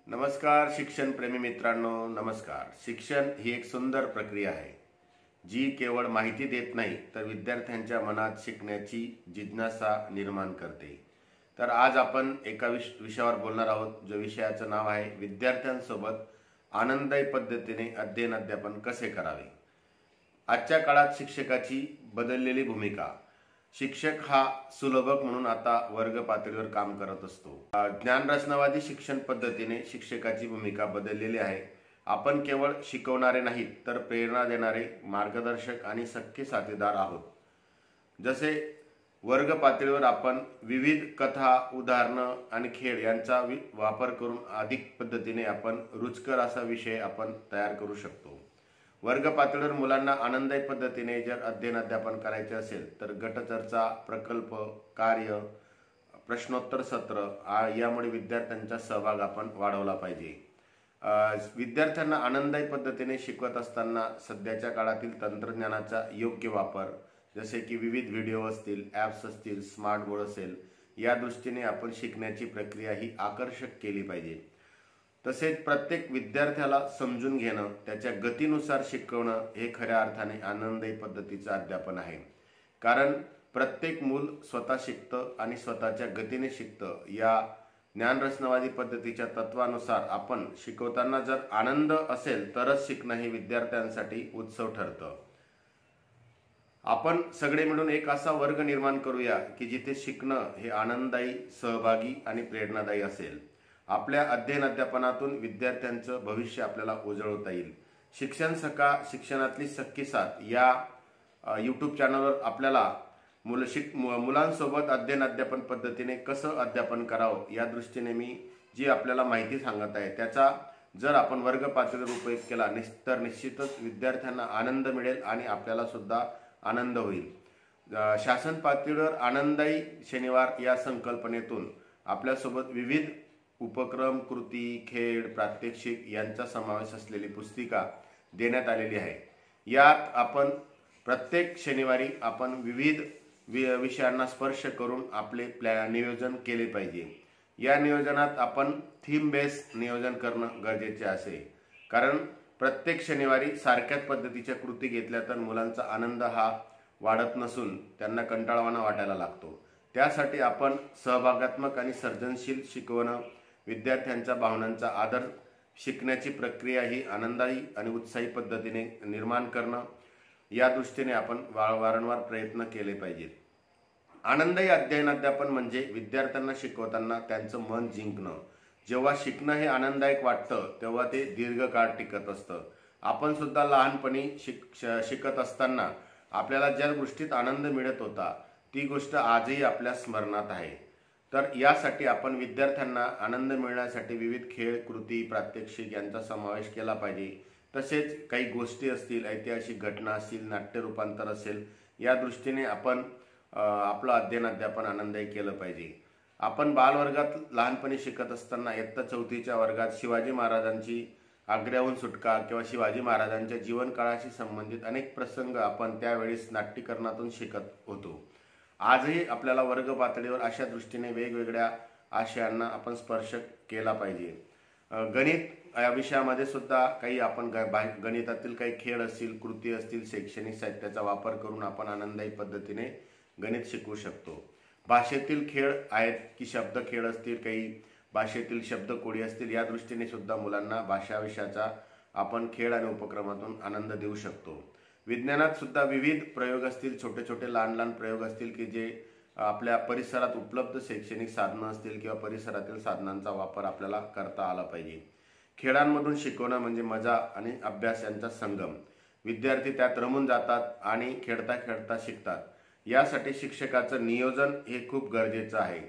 नमस्कार शिक्षण प्रेमी मित्रांनो, नमस्कार। शिक्षण ही एक सुंदर प्रक्रिया आहे जी केवळ माहिती देत नाही तर विद्यार्थ्यांच्या मनात शिकण्याची जिज्ञासा निर्माण करते। तर आज आपण एका विषयावर बोलणार आहोत, जो विषयाचं नाव आहे विद्यार्थ्यांसोबत आनंददायी पद्धतीने अध्ययन अध्यापन कसे करावे। आजच्या काळात शिक्षकाची बदललेली भूमिका। शिक्षक हा सुलभक म्हणून आता वर्ग पातळीवर काम करत असतो। ज्ञानरचनावादी शिक्षण पद्धतीने शिक्षकाची भूमिका बदललेली आहे। आपण केवळ शिकवणारे नाहीत तर प्रेरणा देणारे मार्गदर्शक आणि सख्खे साथीदार आहोत। जसे वर्ग पातळीवर आपण विविध कथा, उदाहरणं आणि खेळ यांचा वापर करून अधिक पद्धतीने आपण रुचकर असा विषय आपण तयार करू शकतो। वर्ग पातळीवर मुलांना आनंददायी पद्धतीने जर अध्ययन अध्यापन करायचे असेल तर गटचर्चा, प्रकल्प, कार्य, प्रश्नोत्तर सत्र यामुळे विद्यार्थ्यांचा सहभाग आपण वाढवला पाहिजे। विद्यार्थ्यांना आनंददायी पद्धतीने शिकवत असताना सध्याच्या काळातील तंत्रज्ञानाचा योग्य वापर, जसे की विविध व्हिडिओ असतील, ॲप्स असतील, स्मार्ट बोर्ड असेल, या दृष्टीने आपण शिकण्याची प्रक्रिया ही आकर्षक केली पाहिजे। तसेच प्रत्येक विद्यार्थ्याला समजून घेणं, त्याच्या गतीनुसार शिकवणं हे खऱ्या अर्थाने आनंददायी पद्धतीचं अध्यापन आहे। कारण प्रत्येक मूल स्वतः शिकतं आणि स्वतःच्या गतीने शिकतं। या ज्ञानरचनावादी पद्धतीच्या तत्वानुसार आपण शिकवताना जर आनंद असेल तरच शिकणं हे विद्यार्थ्यांसाठी उत्सव ठरतं। आपण सगळे मिळून एक असा वर्ग निर्माण करूया की जिथे शिकणं हे आनंददायी, सहभागी आणि प्रेरणादायी असेल। आपल्या अध्ययन अध्यापनातून विद्यार्थ्यांचं भविष्य आपल्याला उजळवता येईल। शिक्षण सखा शिक्षणातली सख्खी साथ या यूट्यूब चॅनलवर आपल्याला मुलांसोबत अध्ययन अध्यापन पद्धतीने कसं अध्यापन करावं या दृष्टीने मी जी आपल्याला माहिती सांगत आहे त्याचा जर आपण वर्ग पातळीवर उपयोग केला तर निश्चितच विद्यार्थ्यांना आनंद मिळेल आणि आपल्याला सुद्धा आनंद होईल। शासन पातळीवर आनंददायी शनिवार या संकल्पनेतून आपल्यासोबत विविध उपक्रम, कृती, खेळ, प्रात्यक्षिक यांचा समावेश असलेली पुस्तिका देण्यात आलेली आहे। यात आपण प्रत्येक शनिवारी आपण विविध विषयांना स्पर्श करून आपले नियोजन केले पाहिजे। या नियोजनात आपण थीम बेस नियोजन करणं गरजेचे असेल, कारण प्रत्येक शनिवारी सारख्याच पद्धतीच्या कृती घेतल्या तर मुलांचा आनंद हा वाढत नसून त्यांना कंटाळवाणा वाटायला लागतो। त्यासाठी आपण सहभागात्मक आणि सर्जनशील शिकवणं, विद्यार्थ्यांच्या भावनांचा आदर, शिकण्याची प्रक्रिया ही आनंददायी आणि उत्साही पद्धतीने निर्माण करणं या दृष्टीने आपण वारंवार प्रयत्न केले पाहिजेत। आनंददायी अध्ययन अध्यापन म्हणजे विद्यार्थ्यांना शिकवताना त्यांचं मन जिंकणं। जेव्हा शिकणं हे आनंददायक वाटतं तेव्हा ते दीर्घकाळ टिकत असतं। आपण सुद्धा लहानपणी शिकत असताना आपल्याला ज्या गोष्टीत आनंद मिळत होता ती गोष्ट आजही आपल्या स्मरणात आहे। तर यासाठी आपण विद्यार्थ्यांना आनंद मिळण्यासाठी विविध खेळ, कृती, प्रात्यक्षिक यांचा समावेश केला पाहिजे। तसेच काही गोष्टी असतील, ऐतिहासिक घटना असतील, नाट्य रूपांतर असेल, या दृष्टीने आपण आपलं अध्ययन अध्यापन आनंददायी केलं पाहिजे। आपण बालवर्गात लहानपणी शिकत असताना इयत्ता 4थीच्या वर्गात शिवाजी महाराजांची आग्र्याहून सुटका किंवा शिवाजी महाराजांच्या जीवनकाळाशी संबंधित अनेक प्रसंग आपण त्यावेळेस नाट्यकरणातून शिकत होतो। आजही आपल्याला वर्ग पातळीवर अशा दृष्टीने वेगवेगळ्या आशयांना आपण स्पर्श केला पाहिजे। गणित या विषयामध्ये सुद्धा काही आपण गणितातील काही खेळ असतील, कृती असतील, शैक्षणिक साहित्याचा वापर करून आपण आनंददायी पद्धतीने गणित शिकवू शकतो। भाषेतील खेळ आहेत की शब्द खेळ असतील, काही भाषेतील शब्दकोडी असतील, या दृष्टीने सुद्धा मुलांना भाषा विषयाचा आपण खेळ आणि उपक्रमातून आनंद देऊ शकतो। विज्ञानात सुद्धा विविध प्रयोग असतील, छोटे छोटे लहान लहान प्रयोग असतील की जे आपल्या परिसरात उपलब्ध शैक्षणिक साधनं असतील किंवा परिसरातील साधनांचा वापर आपल्याला करता आला पाहिजे। खेळांमधून शिकवणं म्हणजे मजा आणि अभ्यास यांचा संगम। विद्यार्थी त्यात रमून जातात आणि खेळता खेळता शिकतात। यासाठी शिक्षकाचं नियोजन हे खूप गरजेचं आहे।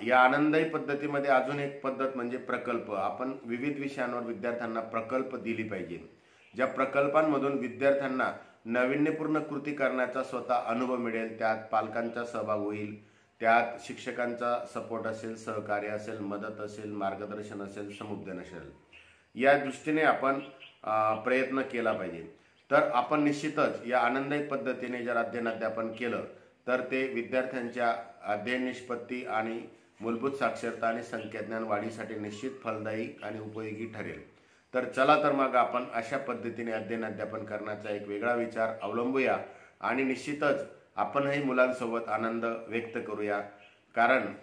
या आनंददायी पद्धतीमध्ये अजून एक पद्धत म्हणजे प्रकल्प। आपण विविध विषयांवर विद्यार्थ्यांना प्रकल्प दिली पाहिजे। ज्या प्रकल्पांमधून विद्यार्थ्यांना नाविन्यपूर्ण कृती करण्याचा स्वतः अनुभव मिळेल, त्यात पालकांचा सहभाग होईल, त्यात शिक्षकांचा सपोर्ट असेल, सहकार्य असेल, मदत असेल, मार्गदर्शन असेल, समुपदेशन असेल, या दृष्टीने आपण प्रयत्न केला पाहिजे। तर आपण निश्चितच या आनंददायी पद्धतीने जर अध्ययन अध्यापन केलं तर ते विद्यार्थ्यांच्या अध्ययन निष्पत्ती आणि मूलभूत साक्षरता आणि संख्याज्ञान वाढीसाठी निश्चित फलदायी आणि उपयोगी ठरेल. तर चला तर मग आपण अशा पद्धतीने अध्ययन अध्यापन करण्याचा एक वेगळा विचार अवलंबूया आणि निश्चितच आपणही मुलांसोबत आनंद व्यक्त करूया. कारण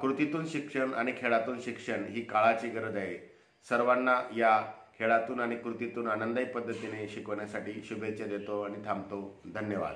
कृतीतून शिक्षण आणि खेळातून शिक्षण ही काळाची गरज आहे. सर्वांना या खेळातून आणि कृतीतून आनंदायी पद्धतीने शिकवण्यासाठी शुभेच्छा देतो आणि थांबतो. धन्यवाद.